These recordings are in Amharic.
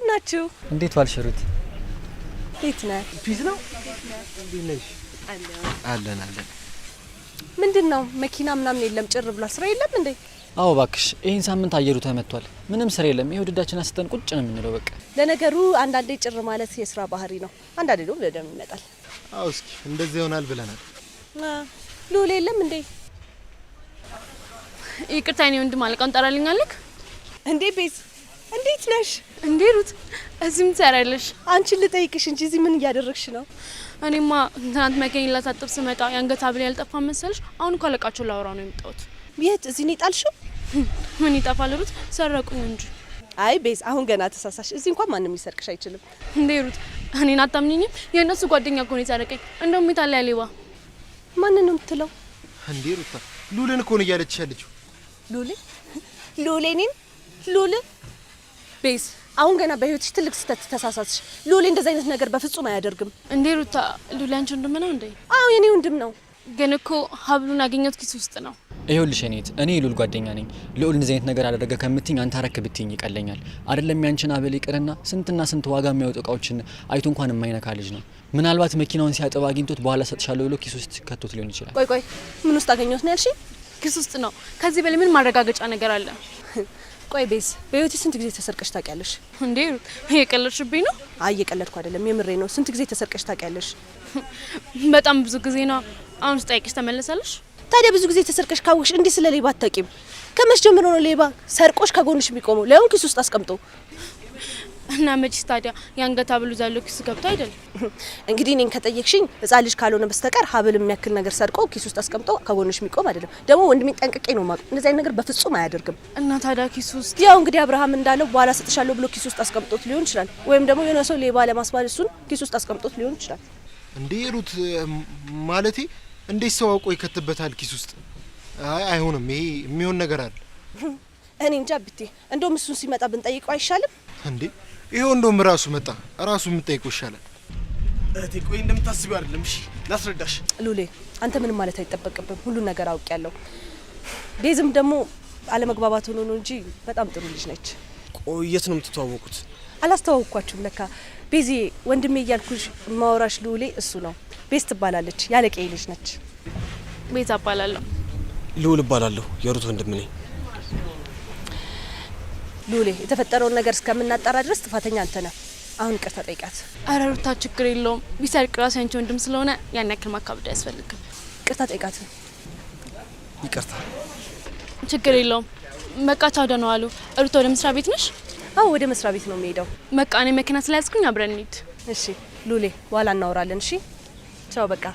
ናችሁ? እንዴት ዋልሽ ሩት? እንዴት ነህ? ፒስ ነው? እንዴት ነሽ? አለን። ምንድነው መኪና ምናምን የለም ጭር ብሏል። ስራ የለም እንዴ? አዎ ባክሽ፣ ይሄን ሳምንት አየሩ ተመቷል። ምንም ስራ የለም። ይሄ ውድዳችን አስተን ቁጭ ነው የምንለው በቃ። ለነገሩ አንዳንዴ ጭር ማለት የስራ ባህሪ ነው። አንዳንዴ ደግሞ ለደም ይመጣል። አዎ እስኪ እንደዚህ ይሆናል ብለናል። ሉል የለም እንዴ? ይቅርታ እኔ ወንድም አለቃውን ጠራልኛለክ እንዴ? ቤዝ እንዴት ነሽ? እንዴ ሩት እዚህም ትሰራለሽ? አንቺን ልጠይቅሽ እንጂ እዚህ ምን እያደረግሽ ነው? እኔማ ትናንት መኪና ላሳጥብ ስመጣ ያንገት ሀብል ያልጠፋ መሰለሽ? አሁን እኮ አለቃቸው ላወራ ነው የመጣሁት። የት? እዚህ ነው የጣልሽው? ምን ይጠፋል ሩት? ሰረቁኝ እንጂ። አይ ቤዝ አሁን ገና ተሳሳሽ። እዚህ እንኳን ማንም ሊሰርቅሽ አይችልም። እንዴ ሩት እኔን አታምኚኝም? የእነሱ ጓደኛ እኮ ነው የሰረቀኝ። እንደውም የታለ ሌባ? ማንን ነው የምትለው? እንዴ ሩታ ሉልን እኮ ነው እያለችሽ ያለችው። ሉሌ ሉል ቤዝ አሁን ገና በህይወትሽ ትልቅ ስህተት ተሳሳትሽ። ሉሌ እንደዚህ አይነት ነገር በፍጹም አያደርግም። እንዴ ሩታ ሉሌ አንቺ ወንድም ነው እንዴ? አዎ የኔ ወንድም ነው። ግን እኮ ሀብሉን ያገኘሁት ኪስ ውስጥ ነው። ይኸውልሽ እኔ ሉል ጓደኛ ነኝ። ልዑል እንደዚህ አይነት ነገር አደረገ ከምትኝ አንተ አረክ ብትኝ ይቀለኛል። አይደለም ያንቺን ሀብል ይቅርና ስንትና ስንት ዋጋ የሚያወጡ እቃዎችን አይቶ እንኳን የማይነካ ልጅ ነው። ምናልባት መኪናውን ሲያጠባ አግኝቶት በኋላ ሰጥሻለሁ ብሎ ኪስ ውስጥ ከቶት ሊሆን ይችላል። ቆይ ምን ውስጥ አገኘሁት ነው ያልሽኝ? ኪስ ውስጥ ነው። ከዚህ በላይ ምን ማረጋገጫ ነገር አለ? ቆይ ቤዝ በህይወትሽ ስንት ጊዜ ተሰርቀሽ ታውቂያለሽ? እንዴ እየቀለድሽብኝ ነው? አይ እየቀለድኩ አይደለም የምሬ ነው። ስንት ጊዜ ተሰርቀሽ ታውቂያለሽ? በጣም ብዙ ጊዜ ነው። አሁን ስጠይቅሽ ተመለሳለሽ? ታዲያ ብዙ ጊዜ ተሰርቀሽ ካወቅሽ እንዴ ስለ ሌባ አታውቂም? ከመቼ ጀምሮ ነው ሌባ ሰርቆሽ ከጎንሽ የሚቆመው? ለምን ኪስ ውስጥ አስቀምጦ? እና መቼስ ታዲያ ያንገት ሀብሉ ዛለው ኪስ ገብቶ አይደል? እንግዲህ እኔን ከጠየቅሽኝ ህጻን ልጅ ካልሆነ በስተቀር ሀብል የሚያክል ነገር ሰርቆ ኪስ ውስጥ አስቀምጦ ከጎንሽ የሚቆም አይደለም። ደግሞ ወንድሜን ጠንቅቄ ነው የማውቀው። እንደዚህ አይነት ነገር በፍጹም አያደርግም። እና ታዲያ ኪስ ውስጥ ያው እንግዲህ አብርሃም እንዳለው በኋላ ሰጥሻለሁ ብሎ ኪስ ውስጥ አስቀምጦት ሊሆን ይችላል። ወይም ደግሞ የሆነ ሰው ሌባ ለማስባል እሱን ኪስ ውስጥ አስቀምጦት ሊሆን ይችላል። እንዴ ሩት ማለቴ እንዴት ሰው አውቆ ይከትበታል ኪስ ውስጥ? አይ አይሆንም። ይሄ የሚሆን ነገር አለ። እኔ እንጃ ብቴ። እንደውም እሱን ሲመጣ ብንጠይቀው አይሻልም እንዴ? ይሄው እንደውም ራሱ መጣ። ራሱ የምንጠይቀው ይሻላል። እህቴ ቆይ እንደምታስቢው አይደለም። እሺ ላስረዳሽ። ሉሌ አንተ ምንም ማለት አይጠበቅብም። ሁሉ ነገር አውቄያለሁ። ቤዝም ደግሞ አለመግባባት ሆኖ ነው እንጂ በጣም ጥሩ ልጅ ነች። ቆይ የት ነው የምትተዋወቁት? አላስተዋወቅኳችሁም ለካ። ቤዚ ወንድሜ እያልኩሽ ማወራሽ ሉሌ እሱ ነው። ቤዝ ትባላለች። ያለቀይ ልጅ ነች። ቤዛ እባላለሁ። ልዑል እባላለሁ። የሩት ወንድም ነኝ። ሉሌ የተፈጠረውን ነገር እስከምናጣራ ድረስ ጥፋተኛ አንተ ነህ። አሁን ይቅርታ ጠይቃት። አረ ሩታ ችግር የለውም። ቢሰርቅ ራሱ ያንቺ ወንድም ስለሆነ ያን ያክል ማካበድ አያስፈልግም። ይቅርታ ጠይቃት። ይቅርታ። ችግር የለውም። በቃ ቻው ደህና ዋሉ። ሩታ ወደ መስሪያ ቤት ነሽ? አዎ ወደ መስሪያ ቤት ነው የምሄደው። በቃ እኔ መኪና ስለያዝኩኝ አብረን እንሂድ። እሺ ሉሌ በኋላ እናወራለን። እሺ ቻው። በቃ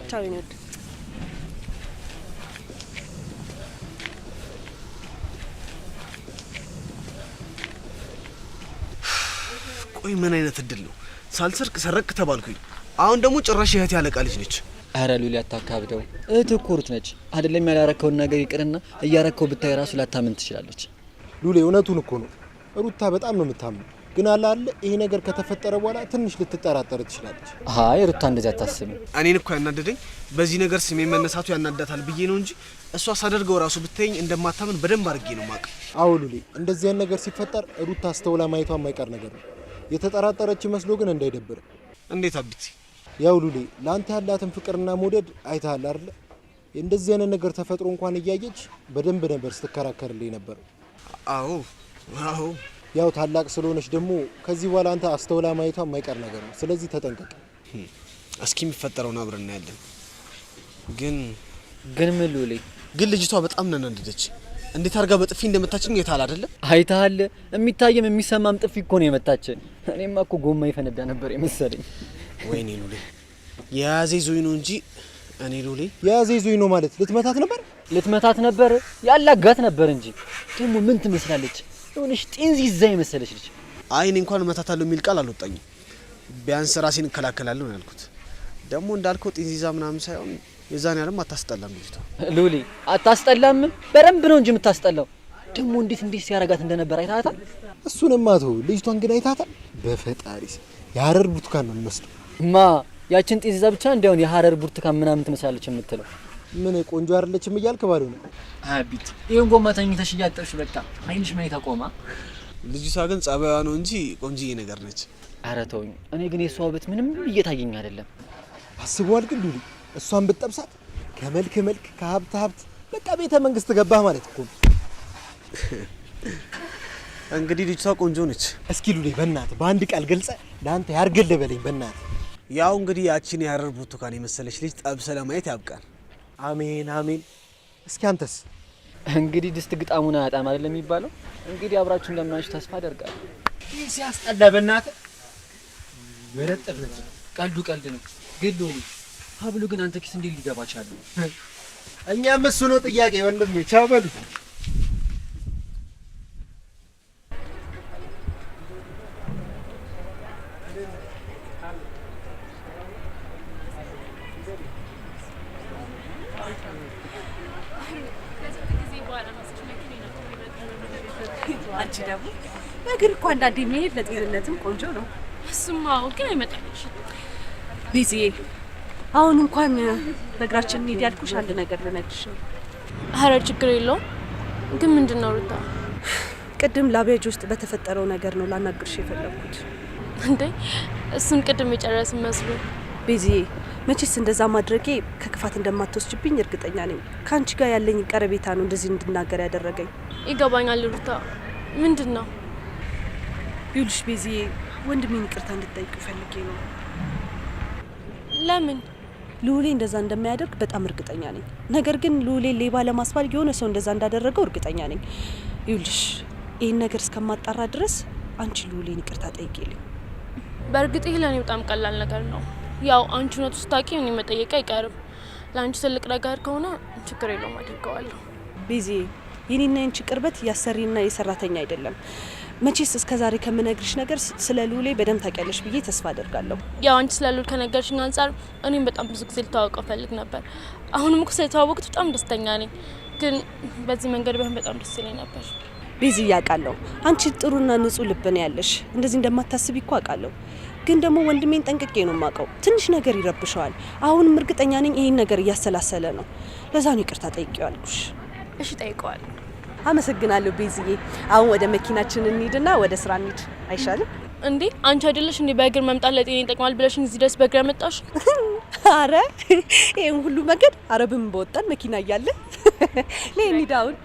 ቻው የኔ ውድ። ቆይ ምን አይነት እድል ነው? ሳልሰርቅ ሰረቅ ተባልኩኝ። አሁን ደግሞ ጭራሽ እህት ያለቃ ልጅ ነች። አረ ሉሊ አታካብደው። እህት እኮ ሩት ነች። አይደለም ያላረከውን ነገር ይቅርና እያረከው ብታይ ራሱ ላታምን ትችላለች። ሉሌ እውነቱን እኮ ነው። ሩታ በጣም ነው የምታምነው። ግን አለ ይሄ ነገር ከተፈጠረ በኋላ ትንሽ ልትጠራጠር ትችላለች። አይ ሩታ እንደዛ አታስብም። እኔን እኮ ያናደደኝ በዚህ ነገር ስሜ መነሳቱ ያናዳታል ብዬ ነው እንጂ እሷ ሳደርገው ራሱ ብትይኝ እንደማታምን በደንብ አድርጌ ነው ማቀ። አዎ ሉሌ እንደዚህ አይነት ነገር ሲፈጠር ሩታ አስተውላ ማየቷ የማይቀር ነገር ነው። የተጠራጠረች መስሎ ግን እንዳይደብር። እንዴት አብቲ? ያው ሉሌ ላንተ ያላትን ፍቅርና መውደድ አይተሃል አይደል? እንደዚህ አይነት ነገር ተፈጥሮ እንኳን እያየች በደንብ ነበር ስትከራከርልኝ ነበር። አዎ ያው ታላቅ ስለሆነች ደግሞ ከዚህ በኋላ አንተ አስተውላ ማየቷ የማይቀር ነገር ነው። ስለዚህ ተጠንቀቅ። እስኪ የሚፈጠረውን አብረን እናያለን። ግን ምን ሉሌ? ግን ልጅቷ በጣም ነናንደደች። እንዴት አርጋ በጥፊ እንደመታችኝ የታል አይደለም? አይተሃል? የሚታየም የሚሰማም ጥፊ እኮ ነው የመታችን። እኔማ እኮ ጎማ ይፈነዳ ነበር የመሰለኝ። ወይኔ ሉሌ የያዘ ዞይ ነው እንጂ እኔ ሉሌ የያዘ ዞይ ነው ማለት ልትመታት ነበር ያላጋት ነበር እንጂ ደግሞ ምን ትመስላለች? የሆነሽ ጤንዚዛ የመሰለች ልጅ። አይ እኔ እንኳን መታታለሁ የሚል ቃል አልወጣኝም። ቢያንስ ራሴን እከላከላለሁ ነው ያልኩት። ደግሞ እንዳልከው ጤንዚዛ ምናምን ሳይሆን የዛን ያለም አታስጠላም ልጅቷ። ሉሊ አታስጠላም? በደንብ ነው እንጂ የምታስጠላው። ደግሞ እንዴት ሲያረጋት እንደነበር አይታታል? እሱንማ ተው። ልጅቷን ግን አይታታል? በፈጣሪስ የሀረር ብርቱካን ነው የሚመስለው። ያችን ጤንዚዛ ብቻ እንደውን የሀረር ብርቱካን ምናምን ትመስላለች የምትለው። ምን ቆንጆ አይደለችም እያልክ ባለው ነው? አቢት ይሄን ጎማ ተኝተሽ እያጠብሽ በቃ አይንሽ ማየት አቆማ። ልጅቷ ግን ጸባይዋ ነው እንጂ ቆንጂዬ ነገር ነች። ኧረ ተውኝ። እኔ ግን የሷ ውበት ምንም እየታየኝ አይደለም። አስበዋል ግን ሉሊ እሷን ብትጠብሳት ከመልክ መልክ ከሀብት ሀብት በቃ ቤተ መንግስት ገባህ ማለት እኮ። እንግዲህ ልጅቷ ቆንጆ ነች። እስኪ ሉሊ በእናትህ በአንድ ቃል ገልጸ ለአንተ ያርግልህ በለኝ በእናትህ። ያው እንግዲህ ያቺን ያረር ብርቱካን የመሰለች ልጅ ጠብሰ ለማየት ያብቃል። አሜን አሜን። እስኪ አንተስ? እንግዲህ ድስት ግጣሙን አያጣም አይደል የሚባለው። እንግዲህ አብራችሁ እንደምናችሁ ተስፋ አደርጋለሁ። ይህ ሲያስጠላ በእናትህ መረጠብ ነበር። ቀልዱ ቀልድ ነው ግን ሉሊ ሀብሉ ግን አንተ ኪስ እንዴት ሊገባ ቻለ? እኛም እሱ ነው ጥያቄ ወንድሜ። ቻው በሉ። አንቺ ደግሞ በእግር እኮ አንዳንዴ መሄድ ለጤንነትም ቆንጆ ነው። እሱማ ግን አይመጣልሽ ቢዚዬ። አሁን እንኳን በእግራችን እንሂድ ያልኩሽ አንድ ነገር ልነግርሽ ነው። ኧረ ችግር የለውም። ግን ምንድን ነው ሩታ? ቅድም ላቤጅ ውስጥ በተፈጠረው ነገር ነው ላናግርሽ የፈለኩት። እንዴ እሱን ቅድም የጨረስን መስሎ። ቢዚዬ መቼስ እንደዛ ማድረጌ ከክፋት እንደማትወስጅብኝ እርግጠኛ ነኝ። ከአንቺ ጋር ያለኝ ቀረቤታ ነው እንደዚህ እንድናገር ያደረገኝ። ይገባኛል ሩታ። ምንድን ነው? ይኸውልሽ ቢዚዬ ወንድሜን ይቅርታ እንድትጠይቅ ፈልጌ ነው። ለምን? ልዑሌ እንደዛ እንደማያደርግ በጣም እርግጠኛ ነኝ። ነገር ግን ልዑሌ ሌባ ለማስባል የሆነ ሰው እንደዛ እንዳደረገው እርግጠኛ ነኝ። ይኸውልሽ ይህን ነገር እስከማጣራ ድረስ አንቺ ልዑሌን ይቅርታ ጠይቂልኝ። በእርግጥ ይህ ለእኔ በጣም ቀላል ነገር ነው። ያው አንቺ እውነቱ ስታውቂ እኔ መጠየቅ አይቀርም። ለአንቺ ትልቅ ነገር ከሆነ ችግር የለውም አድርገዋለሁ። ቢዚዬ የኔና ያንቺ ቅርበት ያሰሪና የሰራተኛ አይደለም። መቼስ እስከዛሬ ከምነግርሽ ነገር ስለ ልዑሌ በደንብ ታውቂያለሽ ብዬ ተስፋ አደርጋለሁ። ያው አንቺ ስለ ልዑል ከነገርሽኝ አንጻር እኔም በጣም ብዙ ጊዜ ልተዋወቀው ፈልግ ነበር። አሁንም እኮ ስለተዋወቅኩት በጣም ደስተኛ ነኝ። ግን በዚህ መንገድ ቢሆን በጣም ደስ ይለኝ ነበር። ቢዚ ያውቃለሁ። አንቺ ጥሩና ንጹህ ልብ ነው ያለሽ። እንደዚህ እንደማታስቢ እኮ አውቃለሁ። ግን ደግሞ ወንድሜን ጠንቅቄ ነው የማውቀው። ትንሽ ነገር ይረብሸዋል። አሁንም እርግጠኛ ነኝ ይሄን ነገር እያሰላሰለ ነው። ለዛ ነው ይቅርታ ጠይቄው አልኩሽ። እሺ ጠይቀዋለሁ። አመሰግናለሁ ቢዚዬ። አሁን ወደ መኪናችን እንሂድና ወደ ስራ እንሂድ አይሻልም? እንዴ አንቺ አይደለሽ እንዴ በእግር መምጣት ለጤና ይጠቅማል ብለሽ እዚህ ድረስ በእግር መጣሽ? አረ ይሄን ሁሉ መንገድ አረብም በወጣን መኪና እያለ ነይ እንሂድ አሁን።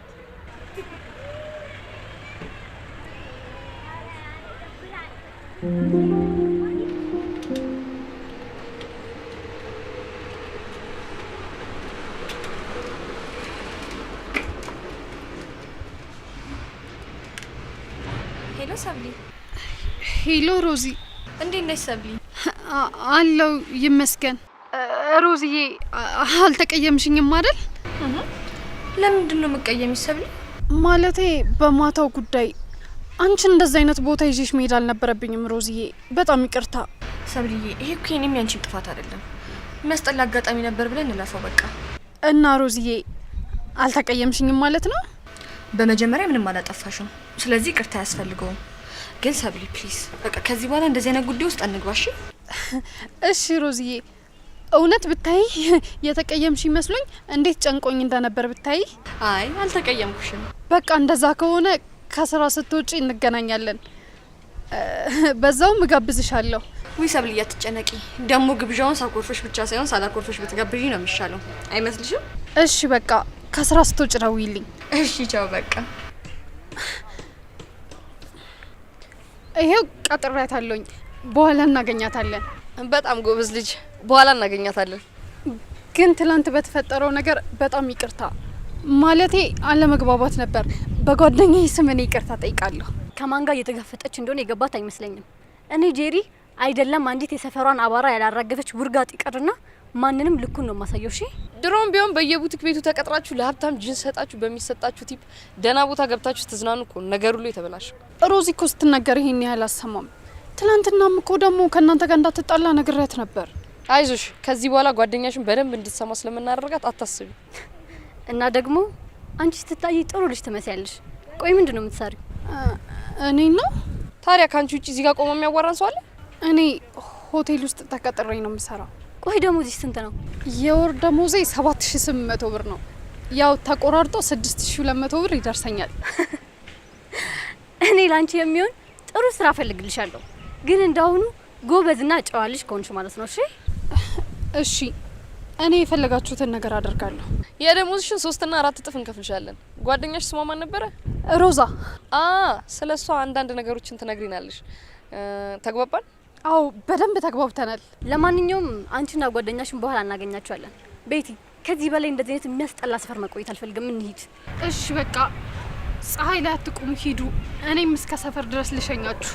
ሄሎ ሰብሊ። ሄሎ ሮዚ። እንዴት ነሽ ሰብሊ? አለው ይመስገን። ሮዚዬ አልተቀየምሽኝም አይደል? ለምንድን ነው የምትቀየሚሽ ሰብሊ? ማለቴ በማታው ጉዳይ አንቺን እንደዛ አይነት ቦታ ይዤሽ መሄድ አልነበረብኝም ሮዚዬ። በጣም ይቅርታ ሰብሊዬ። ይሄ እኮ የኔም ያንቺም ጥፋት አይደለም። የሚያስጠላ አጋጣሚ ነበር ብለን እንለፈው በቃ። እና ሮዚዬ አልተቀየምሽኝም ማለት ነው? በመጀመሪያ ምንም አላጠፋሽም፣ ስለዚህ ይቅርታ አያስፈልገውም። ግን ሰብሊ ፕሊዝ በቃ ከዚህ በኋላ እንደዚህ አይነት ጉዳይ ውስጥ አንግባሽ። እሺ ሮዚዬ፣ እውነት ብታይ የተቀየምሽ ይመስሎኝ እንዴት ጨንቆኝ እንደነበር ብታይ። አይ አልተቀየምኩሽም። በቃ እንደዛ ከሆነ ከስራ ስትወጪ እንገናኛለን። በዛውም እጋብዝሻለሁ። ውይ ሰብሊ አትጨነቂ። ደግሞ ግብዣውን ሳኮርፍሽ ብቻ ሳይሆን ሳላኮርፍሽ ብትጋብዢ ነው የሚሻለው አይመስልሽም? እሺ በቃ ከስራ ስትወጪ ደውይልኝ። እሺ ቻው በቃ። ይሄው ቀጥሬያታለሁኝ። በኋላ እናገኛታለን። በጣም ጎበዝ ልጅ። በኋላ እናገኛታለን። ግን ትላንት በተፈጠረው ነገር በጣም ይቅርታ። ማለቴ አለመግባባት ነበር። በጓደኛዬ ስም እኔ ይቅርታ ጠይቃለሁ። ከማን ጋር እየተጋፈጠች እንደሆነ የገባት አይመስለኝም። እኔ ጄሪ አይደለም አንዲት የሰፈሯን አባራ ያላራገፈች ውርጋጥ ይቀርና ማንንም ልኩን ነው ማሳየው። እሺ ድሮም ቢሆን በየቡቲክ ቤቱ ተቀጥራችሁ ለሀብታም ጅንስ ሰጣችሁ በሚሰጣችሁ ቲፕ ደና ቦታ ገብታችሁ ተዝናኑ እኮ ነገር ሁሉ የተበላሸው። ሮዚ እኮ ስትናገር ይሄን ያህል አሰማም። ትላንትናም እኮ ደግሞ ከእናንተ ጋር እንዳትጣላ ነግሬያት ነበር። አይዞሽ ከዚህ በኋላ ጓደኛሽን በደንብ እንድትሰማ ስለምናደርጋት አታስቢ። እና ደግሞ አንቺ ስትታይ ጥሩ ልጅ ትመስያለሽ። ቆይ ምንድን ነው የምትሰሪው? እኔ ነው ታዲያ ካንቺ ውጪ እዚህ ጋር ቆሞ የሚያዋራን ሰው አለ? እኔ ሆቴል ውስጥ ተቀጥሬ ነው የምሰራው። ቆይ ደሞዝሽ ስንት ነው? የወር ደሞዜ 7800 ብር ነው። ያው ተቆራርጦ 6200 ብር ይደርሰኛል። እኔ ላንቺ የሚሆን ጥሩ ስራ ፈልግልሻለሁ። ግን እንዳሁኑ ጎበዝና ጨዋ ልጅ ከሆንሽ ማለት ነው። እሺ እሺ፣ እኔ የፈለጋችሁትን ነገር አደርጋለሁ። የደሞዝሽን 3 እና 4 እጥፍ እንከፍልሻለን። ጓደኛሽ ስሟ ማን ነበረ? ሮዛ። ስለሷ አንዳንድ ነገሮችን ትነግሪናለሽ። ተግባባን? አዎ በደንብ ተግባብተናል። ለማንኛውም አንቺና ጓደኛሽን በኋላ እናገኛቸዋለን። ቤቲ፣ ከዚህ በላይ እንደዚህ አይነት የሚያስጠላ ሰፈር መቆየት አልፈልግም። እንሂድ። እሺ በቃ ፀሐይ ላይ አትቁሙ፣ ሂዱ። እኔም እስከ ሰፈር ድረስ ልሸኛችሁ።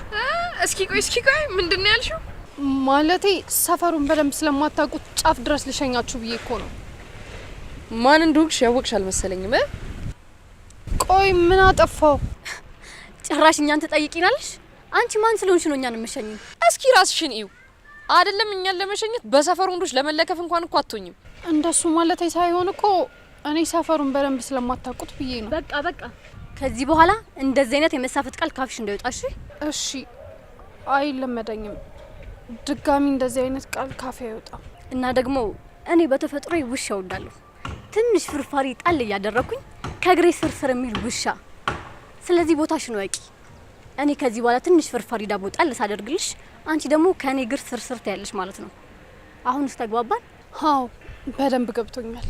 እስኪ ቆይ ምንድነው ያልሽው? ማለቴ ሰፈሩን በደንብ ስለማታውቁት ጫፍ ድረስ ልሸኛችሁ ብዬ እኮ ነው። ማን እንደሆንሽ ያወቅሽ አልመሰለኝም። ቆይ ምን አጠፋው? ጭራሽ እኛን ትጠይቂናለሽ? አንቺ ማን ስለሆንሽ ነው እኛን የምትሸኚው? እስኪ ራስሽን እዩ። አይደለም እኛን ለመሸኘት በሰፈሩ ወንዶች ለመለከፍ እንኳን እኮ አትሆኝም። እንደሱ ማለቴ ሳይሆን እኮ እኔ ሰፈሩን በደንብ ስለማታውቁት ብዬ ነው። በቃ ከዚህ በኋላ እንደዚህ አይነት የመሳፈጥ ቃል ካፍሽ እንዳይወጣሽ። እሺ አይለመደኝም። ድጋሚ እንደዚህ አይነት ቃል ካፌ አይወጣም። እና ደግሞ እኔ በተፈጥሮ ውሻ እወዳለሁ። ትንሽ ፍርፋሪ ጣል እያደረኩኝ ከእግሬ ስርስር የሚል ውሻ። ስለዚህ ቦታሽን ወቂ። እኔ ከዚህ በኋላ ትንሽ ፍርፋሪ ዳቦ ጣል ሳደርግልሽ፣ አንቺ ደግሞ ከኔ እግር ስርስር ትያለሽ ማለት ነው። አሁንስ ተግባባን? አዎ በደንብ ገብቶኛል።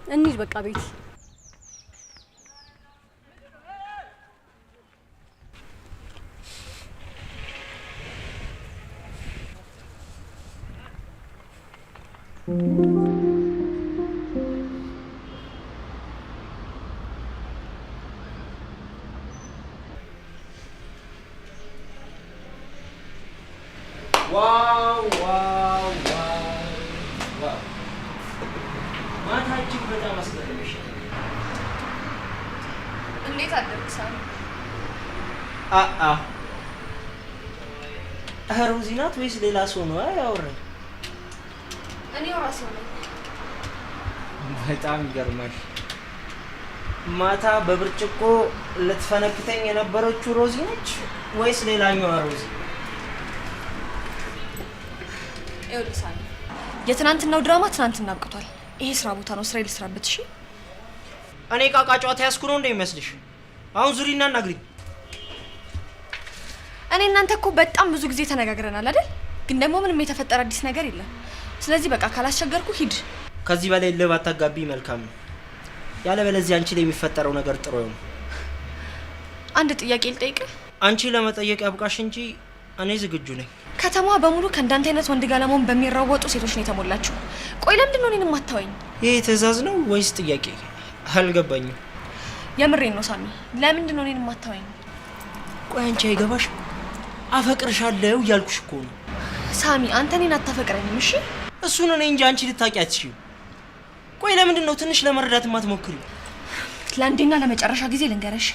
እንሂድ በቃ ቤቲ። ዋው ማታችን በጣም አስገረመሽ። እንዴት አደርክሳል? ሮዚ ናት ወይስ ሌላ ሰው ነው ያወራኝ? እኔው ራሴ ነኝ። በጣም ይገርማል። ማታ በብርጭቆ ልትፈነክተኝ የነበረችው ሮዚ ነች ወይስ ሌላኛዋ ሮዚ? ይኸውልህ የትናንትናው ድራማ ትናንትና አብቅቷል። ይሄ ስራ ቦታ ነው፣ ስራ ልስራበት። እሺ እኔ ቃቃ ጨዋታ ያስኩ ነው እንደሚመስልሽ? አሁን ዙሪና እናግሪኝ። እኔ እናንተ እኮ በጣም ብዙ ጊዜ ተነጋግረናል አይደል? ግን ደግሞ ምንም የተፈጠረ አዲስ ነገር የለም። ስለዚህ በቃ ካላስቸገርኩ ሂድ። ከዚህ በላይ ልብ አታጋቢ መልካም ነው። ያለበለዚያ አንቺ ላይ የሚፈጠረው ነገር ጥሩ ነው። አንድ ጥያቄ ልጠይቅህ። አንቺ ለመጠየቅ ያብቃሽ እንጂ እኔ ዝግጁ ነኝ። ከተማዋ በሙሉ ከእንዳንተ አይነት ወንድ ጋር ለመሆን በሚራወጡ ሴቶች ነው የተሞላችው። ቆይ ለምንድን ነው እኔን የማታወኝ? ይሄ ትዕዛዝ ነው ወይስ ጥያቄ? አልገባኝም። የምሬን ነው ሳሚ፣ ለምንድን ነው እኔን የማታወኝ? ቆይ አንቺ አይገባሽ? አፈቅርሻለሁ እያልኩሽ እኮ ነው። ሳሚ አንተ እኔን አታፈቅረኝም። እሺ እሱን እኔ እንጂ አንቺ ልታውቂ አትችይም። ቆይ ለምንድን ነው ትንሽ ለመረዳት የማትሞክሪው? ለአንዴና ለመጨረሻ ጊዜ ልንገርሽ፣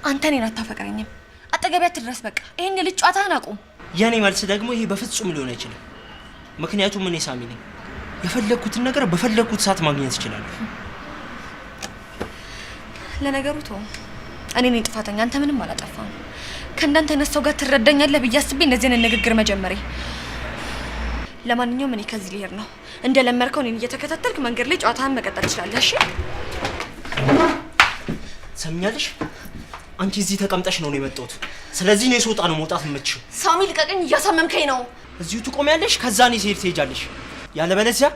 አንተ እኔን አታፈቅረኝም። አጠገቤ አትድረስ። በቃ ይሄን የልጅ ጨዋታህን አቁም። የኔ መልስ ደግሞ ይሄ በፍጹም ሊሆን አይችልም። ምክንያቱም እኔ ሳሚ ነኝ። የፈለኩትን ነገር በፈለኩት ሰዓት ማግኘት እችላለሁ። ለነገሩ ተው፣ እኔ ነኝ ጥፋተኛ፣ አንተ ምንም አላጠፋም። ከእንዳንተ አይነት ሰው ጋር ትረዳኛለህ ብዬ አስቤ እንደዚህ አይነት ንግግር መጀመሬ። ለማንኛውም እኔ ከዚህ ልሄድ ነው። እንደለመድከው እኔን እየተከታተልክ መንገድ ላይ ጨዋታህን መቀጠል ትችላለህ። እሺ ሰምኛለሽ? አንቺ እዚህ ተቀምጠሽ ነው የመጣሁት። ስለዚህ እኔ ስወጣ ነው መውጣት የምትችይው። ሳሚ ልቀቀኝ፣ እያሳመምከኝ ነው። እዚሁ ትቆሚያለሽ፣ ከዛ እኔ ስሄድ ትሄጃለሽ። ያለበለዚያ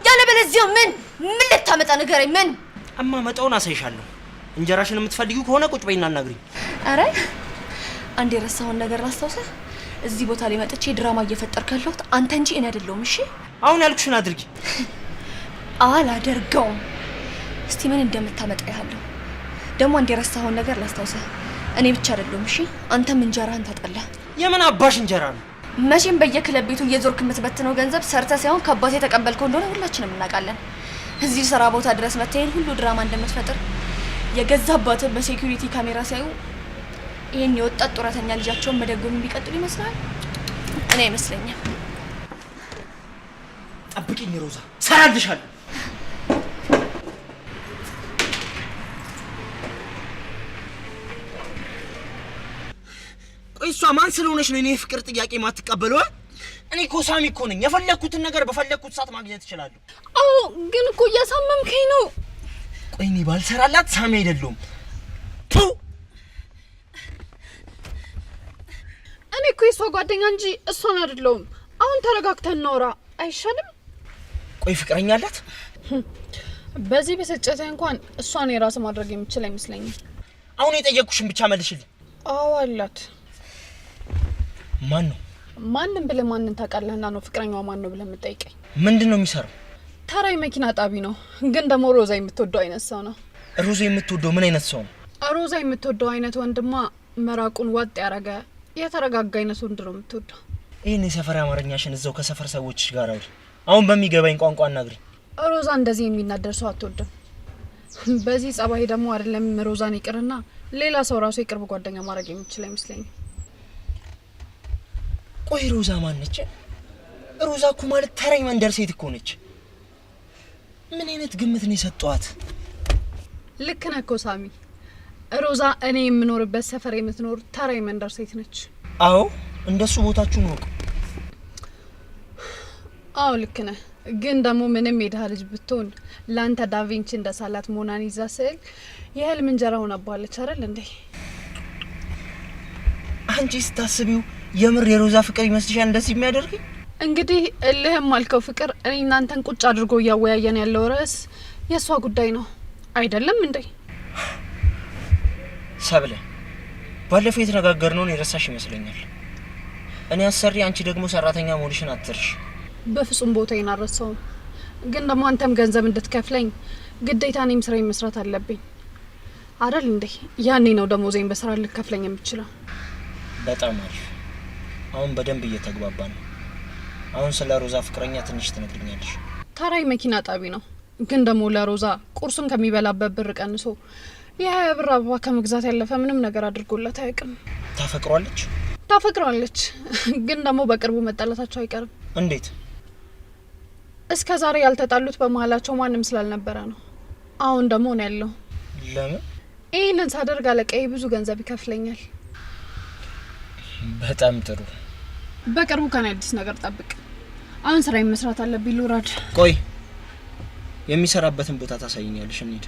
ምን ልታመጣ ንገረኝ። ምን እማመጣውን አሳይሻለሁ። እንጀራሽን የምትፈልጊው ከሆነ ቁጭ በይና አናግሪኝ። አረ አንድ የረሳውን ነገር ላስታውሰህ። እዚህ ቦታ ላይ መጥቼ ድራማ እየፈጠርክ ያለሁት አንተ እንጂ እኔ አይደለሁም። እሺ አሁን ያልኩሽን አድርጊ። አላደርገውም። እስቲ ምን እንደምታመጣ ያለው ደግሞ አንድ የረሳውን ነገር ላስታውሰህ። እኔ ብቻ አይደለሁም። እሺ አንተም እንጀራህን ታጣለህ። የምን አባሽ እንጀራ ነው? መቼም በየክለብ ቤቱ እየዞርክ የምትበትነው ገንዘብ ሰርተ ሳይሆን ከአባቴ የተቀበልከው እንደሆነ ሁላችንም እናውቃለን። እዚህ ስራ ቦታ ድረስ መተሄን ሁሉ ድራማ እንደምትፈጥር የገዛ አባትህ በሴኩሪቲ ካሜራ ሲያዩ ይሄን የወጣት ጡረተኛ ልጃቸውን መደጎም የሚቀጥሉ ይመስላል? እኔ አይመስለኝም። ጠብቂኝ ሮዛ፣ ሰራልሻለሁ። ቆይ እሷ ማን ስለሆነች ነው እኔ ፍቅር ጥያቄ ማትቀበለው? እኔ እኮ ሳሚ እኮ ነኝ። የፈለኩትን ነገር በፈለኩት ሰዓት ማግኘት እችላለሁ። አዎ ግን እኮ እያሳመምከኝ ነው። ቆይ እኔ ባልሰራላት ሳሚ አይደለሁም። የሷ ጓደኛ እንጂ እሷን አይደለሁም። አሁን ተረጋግተን እናውራ አይሻልም? ቆይ ፍቅረኛ አላት? በዚህ በሰጨተ እንኳን እሷን የራስ ማድረግ የምችል አይመስለኝም። አሁን የጠየቅኩሽን ብቻ መልሽልኝ። አዎ አላት። ማን ነው? ማንም ብለህ ማንን ታውቃለህና ነው ፍቅረኛዋ ማን ነው ብለህ የምትጠይቀኝ? ምንድነው የሚሰራው? ተራይ መኪና ጣቢ ነው፣ ግን ደግሞ ሮዛ የምትወደው አይነት ሰው ነው። ሮዛ የምትወደው ምን አይነት ሰው ነው? ሮዛ የምትወደው አይነት ወንድማ መራቁን ወጥ ያረገ የተረጋጋ አይነት ወንድ ነው የምትወደው። ይሄን የሰፈር አማርኛሽን እዛው ከሰፈር ሰዎች ጋር አውሪ። አሁን በሚገባኝ ቋንቋ አናግሪ። ሮዛ እንደዚህ የሚናደር ሰው አትወድም። በዚህ ጸባይ ደግሞ አይደለም ሮዛን ይቅርና ሌላ ሰው ራሱ የቅርብ ጓደኛ ማድረግ የሚችል አይመስለኝም። ቆይ ሮዛ ማን ነች? ሮዛ እኮ ማለት ተራይ መንደር ሴት እኮ ነች። ምን አይነት ግምት ነው የሰጧት? ልክ ነህ እኮ ሳሚ። ሮዛ እኔ የምኖርበት ሰፈር የምትኖር ተራይ መንደር ሴት ነች። አዎ እንደሱ ቦታችሁን ወቁ። አዎ ልክ ነህ። ግን ደግሞ ምንም የድሃ ልጅ ብትሆን ላንተ ዳቪንቺ እንደሳላት ሞናሊዛ ስዕል የህልም እንጀራ ሆናባለች አይደል እንዴ? አንቺ ስታስቢው የምር የሮዛ ፍቅር ይመስልሻል እንደዚህ የሚያደርግ? እንግዲህ እልህም አልከው ፍቅር እኔ እናንተን ቁጭ አድርጎ እያወያየን ያለው ርዕስ የሷ ጉዳይ ነው አይደለም እንዴ? ሰብለ ባለፈው የተነጋገርነውን የረሳሽ ይመስለኛል። እኔ አሰሪ፣ አንቺ ደግሞ ሰራተኛ መሆንሽን አትርሽ። በፍጹም ቦታዬን አልረሳውም። ግን ደግሞ አንተም ገንዘብ እንድትከፍለኝ ግዴታ እኔም ስራዬን መስራት አለብኝ አይደል እንዴ? ያኔ ነው ደሞዜን በስራ ልከፍለኝ የምችለው። በጣም አሪፍ። አሁን በደንብ እየተግባባ ነው። አሁን ስለ ሮዛ ፍቅረኛ ትንሽ ትነግሪኛለሽ? ተራይ መኪና ጣቢ ነው፣ ግን ደግሞ ለሮዛ ቁርሱን ከሚበላበት ብር ቀንሶ የ20 ብር አበባ ከመግዛት ያለፈ ምንም ነገር አድርጎላት አያውቅም። ታፈቅሯለች? ታፈቅሯለች፣ ግን ደግሞ በቅርቡ መጣላታቸው አይቀርም። እንዴት? እስከ ዛሬ ያልተጣሉት በመሀላቸው ማንም ስላልነበረ ነው። አሁን ደግሞ ነው ያለው። ለምን? ይህንን ሳደርግ አለቃዬ ብዙ ገንዘብ ይከፍለኛል። በጣም ጥሩ። በቅርቡ ከኔ አዲስ ነገር ጠብቅ። አሁን ስራዬን መስራት አለብኝ። ልውረድ። ቆይ የሚሰራበትን ቦታ ታሳይኛለሽ? እንሂድ።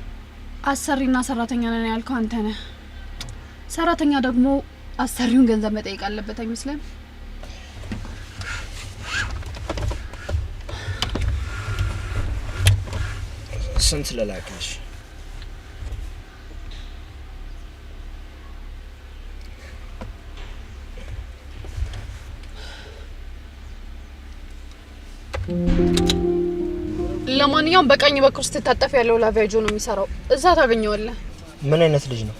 አሰሪና ሰራተኛ ነን ያልከው አንተ ነህ። ሰራተኛ ደግሞ አሰሪውን ገንዘብ መጠየቅ አለበት አይመስልም? ስንት ለላክሽ? ለማንኛውም በቀኝ በኩል ስትታጠፍ ያለው ላቪያጆ ነው የሚሰራው። እዛ ታገኘዋለህ። ምን አይነት ልጅ ነው?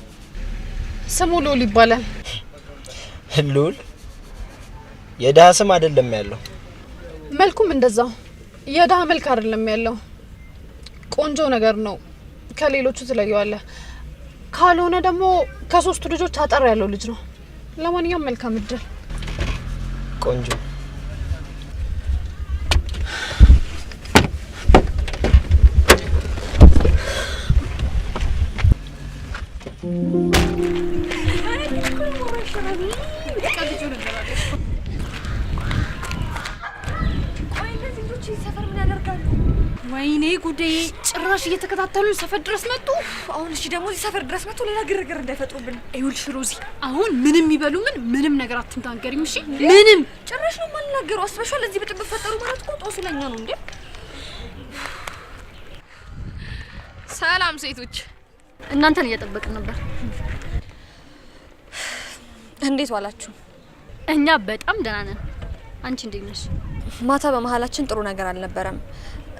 ስሙ ሉል ይባላል። ሉል? የድሃ ስም አይደለም ያለው። መልኩም እንደዛው የድሃ መልክ አይደለም ያለው። ቆንጆ ነገር ነው። ከሌሎቹ ትለየዋለህ። ካልሆነ ደግሞ ከሶስቱ ልጆች አጠር ያለው ልጅ ነው። ለማንኛውም መልካም እድል። ቆንጆ ወይኔ ጉዴ! ጭራሽ እየተከታተሉን ሰፈር ድረስ መጡ። አሁን እሺ ደግሞ እዚህ ሰፈር ድረስ መጡ ሌላ ግርግር እንዳይፈጥሩብን። ይኸውልሽ ሮዚ፣ አሁን ምንም ይበሉ ምንም ነገር አትንታገሪም እሺ? ምንም ጭራሽ ነው ማልናገሩ። አስበሻል? ለዚህ ብጥብጥ ፈጠሩ ማለት እኮ ጦስለኛ ነው እንዴ? ሰላም ሴቶች፣ እናንተን እየጠበቅን ነበር። እንዴት ዋላችሁ? እኛ በጣም ደህና ነን። አንቺ እንዴት ነሽ? ማታ በመሀላችን ጥሩ ነገር አልነበረም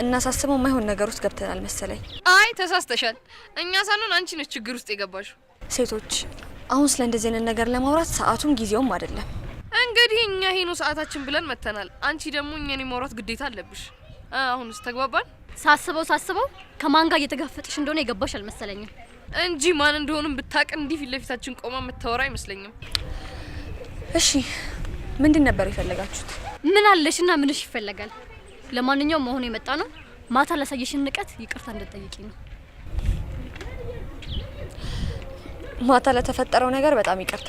እና ሳስበው ማይሆን ነገር ውስጥ ገብተናል መሰለኝ። አይ ተሳስተሻል። እኛ ሳንሆን አንቺ ነሽ ችግር ውስጥ የገባሽው። ሴቶች፣ አሁን ስለ እንደዚህ አይነት ነገር ለማውራት ሰዓቱም ጊዜውም አይደለም። እንግዲህ እኛ ይሄ ነው ሰዓታችን ብለን መተናል። አንቺ ደግሞ እኛን የማውራት ግዴታ አለብሽ። አሁንስ ተግባባን? ሳስበው ከማን ጋር እየተጋፈጥሽ እንደሆነ የገባሽ አልመሰለኝም እንጂ ማን እንደሆነም ብታቅ እንዲህ ፊት ለፊታችን ቆማ የምታወራ አይመስለኝም። እሺ ምንድን ነበር የፈለጋችሁት? ምን አለሽና ምንሽ ይፈለጋል? ለማንኛውም መሆኑ የመጣ ነው ማታ ላሳየሽን ንቀት ይቅርታ እንድትጠይቂ ነው። ማታ ለተፈጠረው ነገር በጣም ይቅርታ።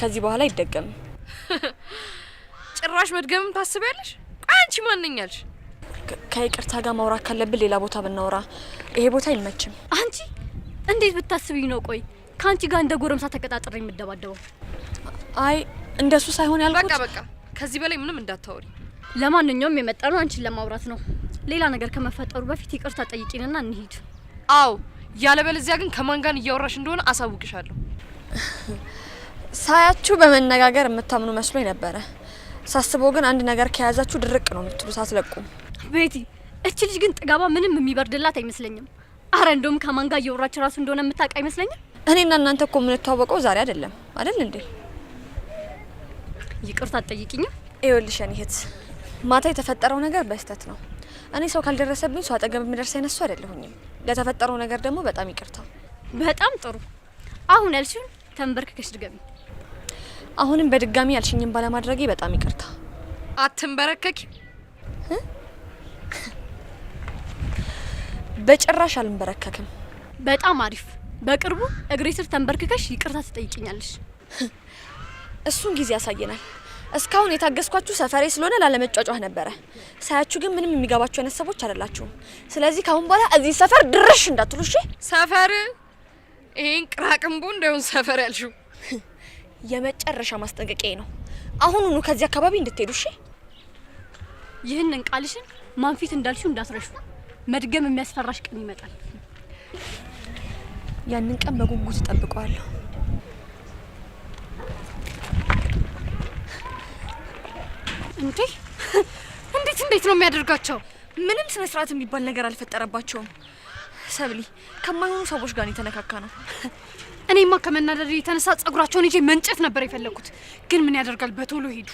ከዚህ በኋላ አይደገምም። ጭራሽ መድገምም ታስቢያለሽ? አንቺ ማንኛልሽ? ከይቅርታ ጋር ማውራት ካለብን ሌላ ቦታ ብናወራ፣ ይሄ ቦታ አይመችም። አንቺ እንዴት ብታስቢኝ ነው? ቆይ ከአንቺ ጋር እንደ ጎረምሳ ተቀጣጥሬ የምደባደበው? አይ እንደሱ ሳይሆን ያልኩት በቃ ከዚህ በላይ ምንም እንዳታወሪ። ለማንኛውም የመጣነው አንቺን ለማውራት ነው። ሌላ ነገር ከመፈጠሩ በፊት ይቅርታ ጠይቂንና እንሂድ። አዎ ያለበለዚያ ግን ከማን ጋር እያወራሽ እንደሆነ አሳውቅሻለሁ። ሳያችሁ በመነጋገር የምታምኑ መስሎኝ ነበረ። ሳስበው ግን አንድ ነገር ከያዛችሁ ድርቅ ነው የምትሉት፣ አትለቁም። ቤቲ እቺ ልጅ ግን ጥጋባ ምንም የሚበርድላት አይመስለኝም። አረ እንደውም ከማን ጋር እያወራች ራሱ እንደሆነ የምታውቅ አይመስለኝም። እኔና እናንተ እኮ የምንተዋወቀው ዛሬ አይደለም አይደል እንዴ? ይቅርታ ጠይቂኝ። ይኸውልሽ የኔ እህት ማታ የተፈጠረው ነገር በስተት ነው። እኔ ሰው ካልደረሰብኝ ሰው አጠገብ የሚደርስ አይነሱ አይደለሁኝም። ለተፈጠረው ነገር ደግሞ በጣም ይቅርታ። በጣም ጥሩ። አሁን ያልሽውን ተንበርክከሽ ድገሚ። አሁንም በድጋሚ ያልሽኝን ባለማድረጌ በጣም ይቅርታ። አትንበረከኪ? በጭራሽ አልንበረከክም። በጣም አሪፍ። በቅርቡ እግሬ ስር ተንበርክከሽ ይቅርታ ትጠይቂኛለሽ። እሱን ጊዜ ያሳየናል። እስካሁን የታገስኳችሁ ሰፈሬ ስለሆነ ላለመጫጫህ ነበረ። ሳያችሁ ግን ምንም የሚገባችሁ አይነት ሰዎች አይደላችሁም። ስለዚህ ካሁን በኋላ እዚህ ሰፈር ድርሽ እንዳትሉ እሺ? ሰፈር ይሄን ቅራቅንቦ እንደውን ሰፈር ያልሽው የመጨረሻ ማስጠንቀቂያ ነው። አሁኑኑ ከዚህ አካባቢ እንድትሄዱ እሺ? ይህንን ቃልሽን ማንፊት እንዳልሽው እንዳትረሹ። መድገም የሚያስፈራሽ ቀን ይመጣል። ያንን ቀን በጉጉት እጠብቀዋለሁ። እንዴት ነው የሚያደርጋቸው? ምንም ስነ ስርዓት የሚባል ነገር አልፈጠረባቸውም። ሰብሊ ከማይሆኑ ሰዎች ጋር የተነካካ ነው። እኔማ ከመናደድ የተነሳ ጸጉራቸውን ይዤ መንጨት ነበር የፈለኩት። ግን ምን ያደርጋል በቶሎ ሄዱ።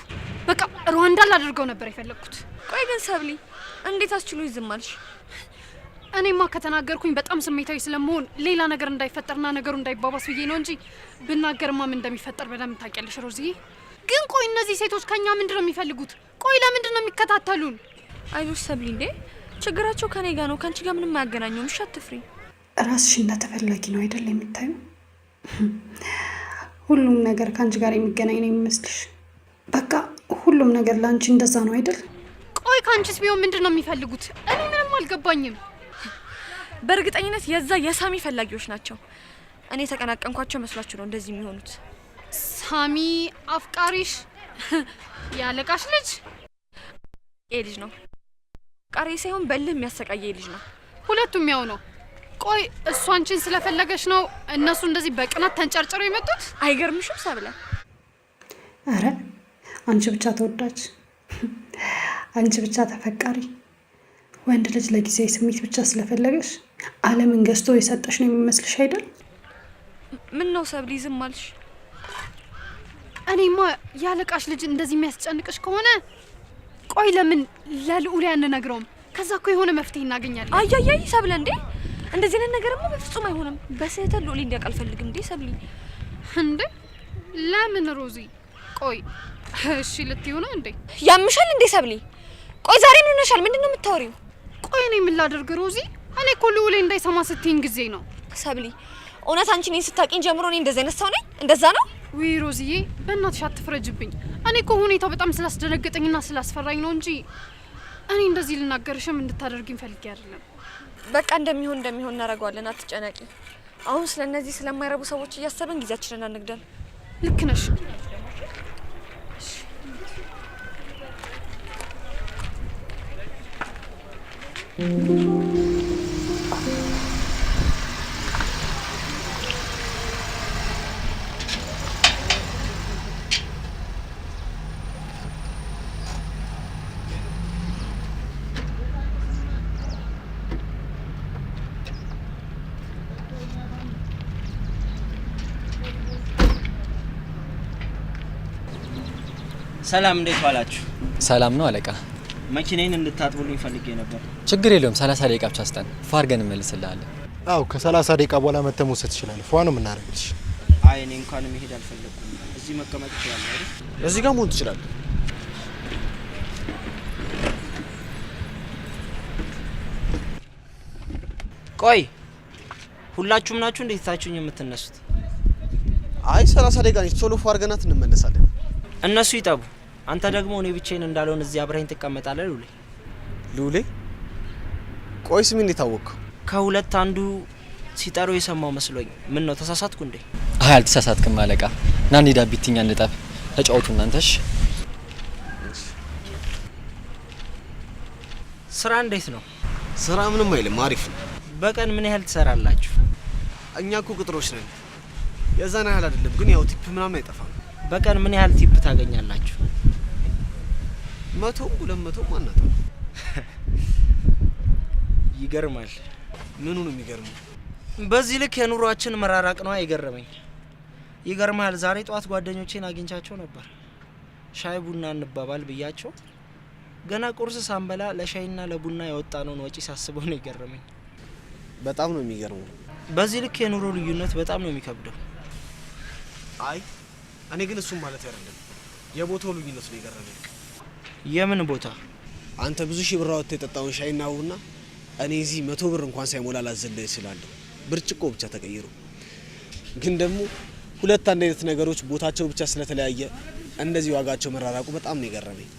በቃ ሩዋንዳ ላደርገው ነበር የፈለኩት። ቆይ ግን ሰብሊ እንዴት አስችሎ ይዝማልሽ? እኔማ ከተናገርኩኝ በጣም ስሜታዊ ስለመሆን ሌላ ነገር እንዳይፈጠርና ነገሩ እንዳይባባስ ብዬ ነው እንጂ ብናገርማ ምን እንደሚፈጠር በደንብ ታውቂያለሽ ሮዚዬ። ግን ቆይ እነዚህ ሴቶች ከኛ ምንድነው የሚፈልጉት? ቆይ ለምንድን ነው የሚከታተሉን? አይዞሽ ሰብሊ፣ እንዴ ችግራቸው ከኔ ጋር ነው፣ ካንቺ ጋር ምንም አያገናኘውም። እሺ አትፍሪ። ራስሽ እንደተፈላጊ ነው አይደል የምታዩ? ሁሉም ነገር ካንቺ ጋር የሚገናኝ ነው የሚመስልሽ? በቃ ሁሉም ነገር ላንቺ እንደዛ ነው አይደል? ቆይ ካንቺስ ቢሆን ምንድነው የሚፈልጉት? እኔ ምንም አልገባኝም። በእርግጠኝነት የዛ የሳሚ ፈላጊዎች ናቸው። እኔ ተቀናቀንኳቸው መስሏችሁ ነው እንደዚህ የሚሆኑት። ሳሚ አፍቃሪሽ ያለቃሽ ልጅ ልጅ ነው። ቃሪ ሳይሆን በልህ የሚያሰቃየ ልጅ ነው። ሁለቱም ያው ነው። ቆይ እሱ አንቺን ስለፈለገሽ ነው እነሱ እንደዚህ በቅናት ተንጨርጭረው የመጡት? አይገርምሽም ሰብለ? አረ አንቺ ብቻ ተወዳጅ፣ አንቺ ብቻ ተፈቃሪ። ወንድ ልጅ ለጊዜያዊ ስሜት ብቻ ስለፈለገሽ ዓለምን ገዝቶ የሰጠሽ ነው የሚመስልሽ አይደል? ምን ነው ሰብሊ ዝም አልሽ? እኔማ ያለቃሽ ልጅ እንደዚህ የሚያስጨንቅሽ ከሆነ ቆይ ለምን ለልዑል ያንነግረውም? ከዛ እኮ የሆነ መፍትሄ እናገኛለን። አያያይ ሰብለ፣ እንዴ እንደዚህ አይነት ነገርማ በፍጹም አይሆንም። በስህተት ልዑል እንዲያውቅ አልፈልግም። እንዴ ሰብሊ፣ እንዴ ለምን ሮዚ? ቆይ እሺ ልትይው ነው እንዴ? ያምሻል እንዴ ሰብሊ? ቆይ ዛሬ ምን ሆነሻል? ምንድነው የምታወሪው? ቆይ እኔ ምን ላደርግ ሮዚ? እኔ እኮ ልዑል እንዳይሰማ ስትይኝ ጊዜ ነው። ሰብሊ፣ እውነት አንቺ እኔን ስታቂኝ ጀምሮ እኔ እንደዚህ አይነት ሰው ነኝ? እንደዛ ነው? ውይ ሮዚዬ በእናትሽ አትፍረጅብኝ። እኔ እኮ ሁኔታው በጣም ስላስደነገጠኝና ስላስፈራኝ ነው እንጂ እኔ እንደዚህ ልናገርሽም እንድታደርጊኝ ፈልጌ አይደለም። በቃ እንደሚሆን እናደርገዋለን፣ አትጨነቂ። አሁን ስለነዚህ ስለማይረቡ ሰዎች እያሰብን ጊዜያችንን አንግደል። ልክ ነሽ። ሰላም፣ እንዴት ዋላችሁ? ሰላም ነው አለቃ። መኪናዬን እንድታጥቡልኝ ፈልጌ ነበር። ችግር የለውም፣ 30 ደቂቃ ብቻ ስጠን፣ ፋርገን እንመልስልሃለን። አው ከ30 ደቂቃ በኋላ መተህ መውሰድ ትችላለህ። ፏ ነው የምናደርግልሽ። አይ እኔ እንኳን መሄድ አልፈለኩም። እዚህ መቀመጥ ትችላለህ አይደል? እዚህ ጋር መሆን ትችላለህ። ቆይ ሁላችሁም ናችሁ እንዴት ታችሁኝ የምትነሱት? አይ 30 ደቂቃ ነች፣ ቶሎ ፏርገናት እንመለሳለን። እነሱ ይጠቡ፣ አንተ ደግሞ እኔ ብቻዬን እንዳልሆን እዚህ አብረኸኝ ትቀመጣለህ። ሉሌ ቆይስ ምን የታወቅከው? ከሁለት አንዱ ሲጠሩ የሰማው መስሎኝ። ምን ነው ተሳሳትኩ እንዴ? አይ አልተሳሳትክም አለቃ። ና እንሂድ፣ ቢትኛ እንጠብ። ተጫወቱ እናንተሽ። ስራ እንዴት ነው? ስራ ምንም አይልም፣ አሪፍ ነው። በቀን ምን ያህል ትሰራላችሁ? እኛ እኮ ቅጥሮች ነን። የዛን ያህል አይደለም፣ ግን ያው ቲፕ ምናምን አይጠፋም። በቀን ምን ያህል ቲፕ ታገኛላችሁ? 100 200 ማናት? ይገርማል። ምኑ ነው የሚገርመው? በዚህ ልክ የኑሯችን መራራቅ ነው የገረመኝ። ይገርማል። ዛሬ ጧት ጓደኞቼን አግኝቻቸው ነበር። ሻይ ቡና እንባባል ብያቸው ገና ቁርስ ሳንበላ ለሻይና ለቡና ያወጣነውን ወጪ ሳስበው ነው የገረመኝ። በጣም ነው የሚገርመው። በዚህ ልክ የኑሮ ልዩነት በጣም ነው የሚከብደው። አይ እኔ ግን እሱም ማለት አይደለም፣ የቦታው ልዩነት ነው የገረመኝ። የምን ቦታ? አንተ ብዙ ሺህ ብር አውጥተህ የጠጣውን ሻይና ቡና እኔ እዚህ 100 ብር እንኳን ሳይሞላ ላዘልህ እችላለሁ፣ ብርጭቆ ብቻ ተቀይሮ። ግን ደግሞ ሁለት አንድ አይነት ነገሮች ቦታቸው ብቻ ስለተለያየ እንደዚህ ዋጋቸው መራራቁ በጣም ነው የገረመኝ።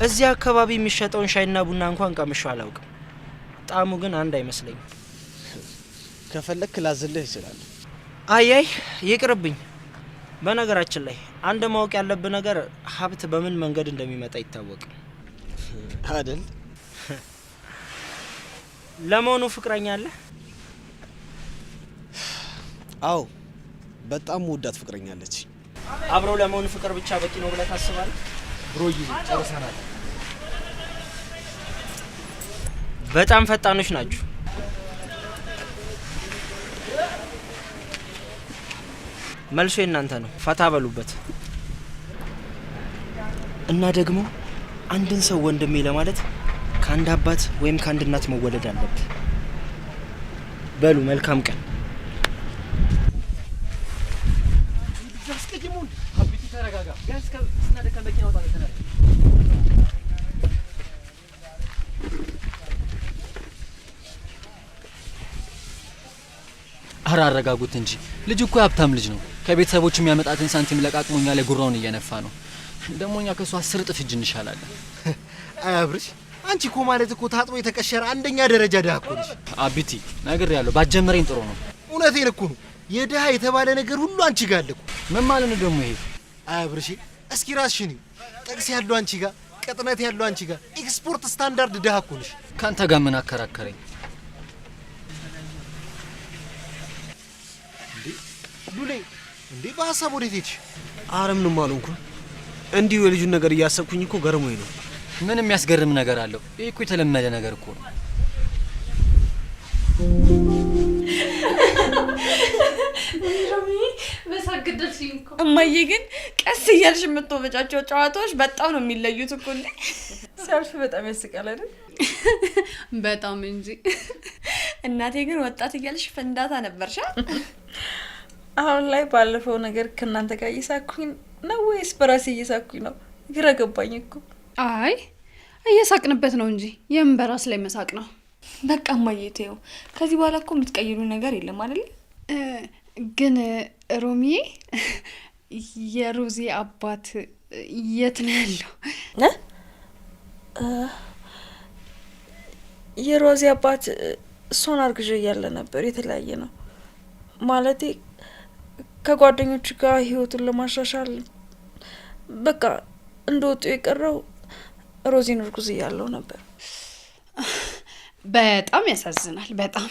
እዚህ አካባቢ የሚሸጠውን ሻይና ቡና እንኳን ቀምሼው አላውቅም። ጣዕሙ ግን አንድ አይመስለኝም። ከፈለክ ላዘልህ እችላለሁ። አይ ይቅርብኝ። በነገራችን ላይ አንድ ማወቅ ያለብህ ነገር ሀብት በምን መንገድ እንደሚመጣ ይታወቃል አይደል? ለመሆኑ ፍቅረኛ አለ? አዎ በጣም ወዳት ፍቅረኛ አለች። አብረው ለመሆኑ ፍቅር ብቻ በቂ ነው ብለህ ታስባለህ? ብሮዬ ጨርሰናል። በጣም ፈጣኖች ናችሁ። መልሶ እናንተ ነው። ፈታ በሉበት። እና ደግሞ አንድን ሰው ወንድሜ ለማለት ከአንድ አባት ወይም ከአንድ እናት መወለድ አለበት። በሉ መልካም ቀን። አረ አረጋጉት እንጂ ልጅ እኮ ሀብታም ልጅ ነው። ከቤተሰቦቹ የሚያመጣትን ሳንቲም ለቃቅሞኛ ላይ ጉራውን እየነፋ ነው። ደሞኛ ከሱ 10 እጥፍ እጅ እንሻላለን። አያብርሽ አንቺ እኮ ማለት እኮ ታጥቦ የተቀሸረ አንደኛ ደረጃ ድሃ እኮ ነሽ። አቢቲ ነገር ያለው ባጀመረኝ ጥሩ ነው። እውነቴን እኮ ነው። የድሃ የተባለ ነገር ሁሉ አንቺ ጋር አለ እኮ። ምን ማለት ነው ደግሞ ይሄ? አያብርሽ እስኪ ራስሽን ጥቅስ ያለው አንቺ ጋር፣ ቅጥነት ያለው አንቺ ጋር፣ ኤክስፖርት ስታንዳርድ ድሃ እኮ ነሽ። ካንተ ጋር ምን አከራከረኝ? ሉሌ እንዴ በሀሳብ ወዴት ሄድሽ? አረ ምንም አልሆንኩም። እንዲሁ የልጁን ነገር እያሰብኩኝ እኮ ገርሞኝ ነው። ምን የሚያስገርም ነገር አለው? ይሄ እኮ የተለመደ ነገር እኮ ነው። እማዬ ግን ቀስ እያልሽ የምትወበጫቸው ጨዋታዎች በጣም ነው የሚለዩት እኮ እንዴ። ሲያልፍ በጣም ያስቃል አይደል? በጣም እንጂ። እናቴ ግን ወጣት እያልሽ ፍንዳታ ነበርሻ። አሁን ላይ ባለፈው ነገር ከእናንተ ጋር እየሳኩኝ ነው ወይስ በራሴ እየሳኩኝ ነው? ግራ ገባኝ እኮ። አይ እየሳቅንበት ነው እንጂ የምን በራስ ላይ መሳቅ ነው። በቃ እማዬ ተይው። ከዚህ በኋላ እኮ የምትቀይሩ ነገር የለም አይደል? ግን ሮሚዬ የሮዚ አባት የት ነው ያለው? የሮዚ አባት እሷን አርግዤ እያለ ነበር። የተለያየ ነው ማለቴ ከጓደኞቹ ጋር ህይወቱን ለማሻሻል በቃ እንደወጡ የቀረው ሮዚን እርጉዝ እያለው ነበር። በጣም ያሳዝናል። በጣም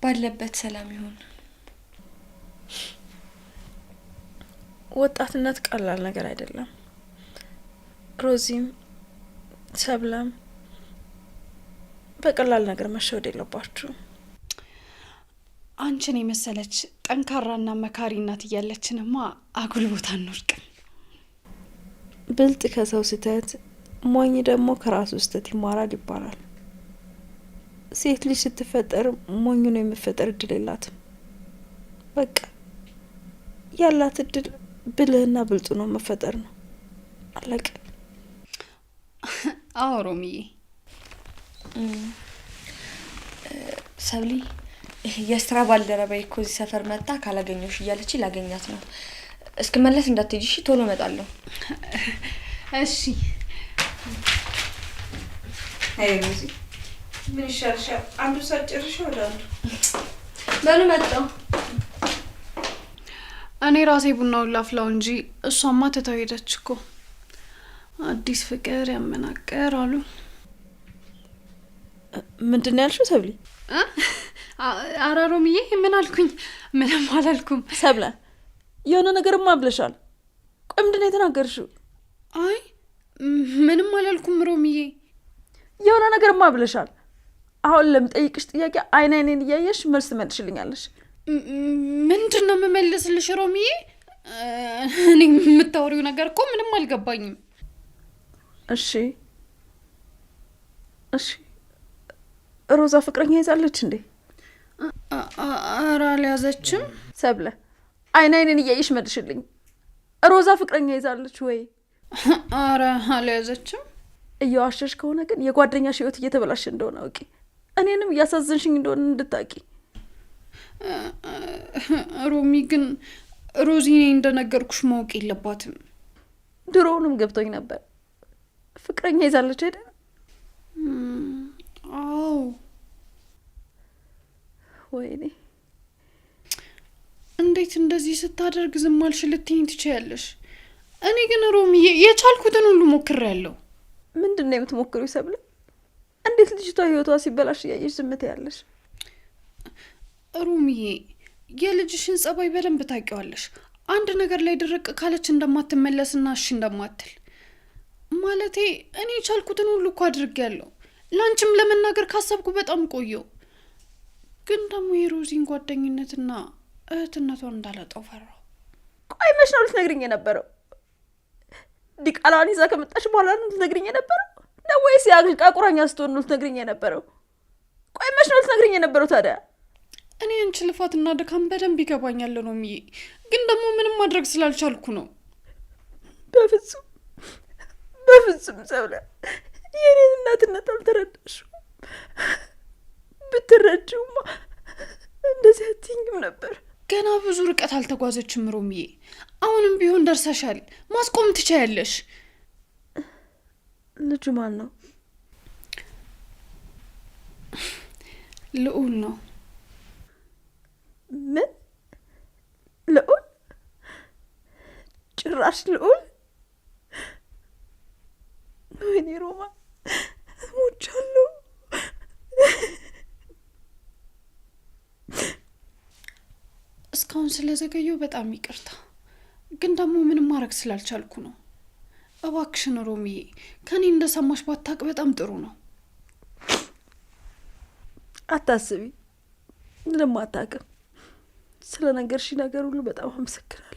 ባለበት ሰላም ይሁን። ወጣትነት ቀላል ነገር አይደለም። ሮዚም ሰብለም በቀላል ነገር መሸወድ የለባችሁ። አንቺን የመሰለች ጠንካራና መካሪ እናት እያለችንማ አጉል ቦታ አንወርቅም። ብልጥ ከሰው ስህተት፣ ሞኝ ደግሞ ከራሱ ስህተት ይማራል ይባላል። ሴት ልጅ ስትፈጠር ሞኝ ነው የመፈጠር እድል የላትም። በቃ ያላት እድል ብልህና ብልጡ ነው መፈጠር ነው። አለቀ። አዎ ሮሚዬ። ሰብሊ የስራ ባልደረባዬ እኮ እዚህ ሰፈር መጣ ካላገኘሽ እያለች ላገኛት ነው። እስክመለስ እንዳትሄጂ እሺ? ቶሎ እመጣለሁ። እሺ። አይ ሮዚ ምን ይሻልሻል? አንዱ ሳጨርሽ ወደ አንዱ በሉ መጣሁ። እኔ ራሴ ቡናውን ላፍላው እንጂ እሷማ ትታው ሄደች እኮ። አዲስ ፍቅር ያመናቀር አሉ። ምንድን ያልሽው ሰብሊ? ኧረ ሮምዬ ምን አልኩኝ? ምንም አላልኩም። ሰብለ የሆነ ነገርማ ብለሻል። ቆይ ምንድን ነው የተናገርሽው? አይ ምንም አላልኩም ሮምዬ። የሆነ ነገርማ ብለሻል። አሁን ለምጠይቅሽ ጥያቄ አይኔን እያየሽ መልስ ትመልሽልኛለሽ። ምንድን ነው የምመልስልሽ ሮምዬ? እኔ የምታወሪው ነገር እኮ ምንም አልገባኝም። እሺ ሮዛ ፍቅረኛ ይዛለች እንዴ? ኧረ አልያዘችም። ሰብለ አይኔን እያየሽ መልሽልኝ። ሮዛ ፍቅረኛ ይዛለች ወይ? ኧረ አልያዘችም። እየዋሸሽ ከሆነ ግን የጓደኛሽ ህይወት እየተበላሽ እንደሆነ አውቂ። እኔንም እያሳዘንሽኝ እንደሆነ እንድታቂ። ሮሚ ግን ሮዚ እኔ እንደነገርኩሽ ማወቅ የለባትም። ድሮውንም ገብቶኝ ነበር። ፍቅረኛ ይዛለች አይደል? አዎ። ወይኔ እንዴት እንደዚህ ስታደርግ ዝም አልሽ ልትይኝ ትችያለሽ። እኔ ግን ሮሚዬ የቻልኩትን ሁሉ ሞክሬያለሁ። ምንድን ነው የምትሞክሪው ሰብለ? እንዴት ልጅቷ ህይወቷ ሲበላሽ እያየሽ ዝም ትያለሽ? ሮሚዬ የልጅሽን ጸባይ በደንብ ታውቂዋለሽ። አንድ ነገር ላይ ድርቅ ካለች እንደማትመለስና እሺ እንደማትል። ማለቴ እኔ የቻልኩትን ሁሉ እኮ አድርጌያለሁ። ላንቺም ለመናገር ካሰብኩ በጣም ቆየው። ግን ደግሞ የሮዚን ጓደኝነትና እህትነቷን እንዳላጣው ፈራው። ቆይ መች ነው ልትነግሪኝ የነበረው? ዲቃላዋን ይዛ ከመጣሽ በኋላ ነው ልትነግሪኝ የነበረው? ነው ወይስ የአግልቃ ቁራኛ ስትሆን ነው ልትነግሪኝ የነበረው? ቆይ መች ነው ልትነግሪኝ የነበረው ታዲያ? እኔ አንቺ ልፋትና ድካም በደንብ ይገባኛል ነው ሚዬ፣ ግን ደግሞ ምንም ማድረግ ስላልቻልኩ ነው። በፍጹም ሰብለ የኔን እናትነት አልተረዳሽም። ብትረጂውማ እንደዚህ አትይኝም ነበር። ገና ብዙ ርቀት አልተጓዘችም ሮሚዬ። አሁንም ቢሆን ደርሰሻል። ማስቆም ትችያለሽ። ልጁ ማን ነው? ልዑል ነው። ምን? ልዑል? ጭራሽ ልዑል? ወይኔ ሮማ ሞቻለሁ። እስካሁን ስለዘገየው በጣም ይቅርታ፣ ግን ደግሞ ምንም ማድረግ ስላልቻልኩ ነው። እባክሽን ሮሚዬ ከኔ እንደሰማሽ ባታቅ በጣም ጥሩ ነው። አታስቢ፣ ምንም አታውቅም። ስለ ነገርሽ ነገር ሁሉ በጣም አመሰግናለሁ።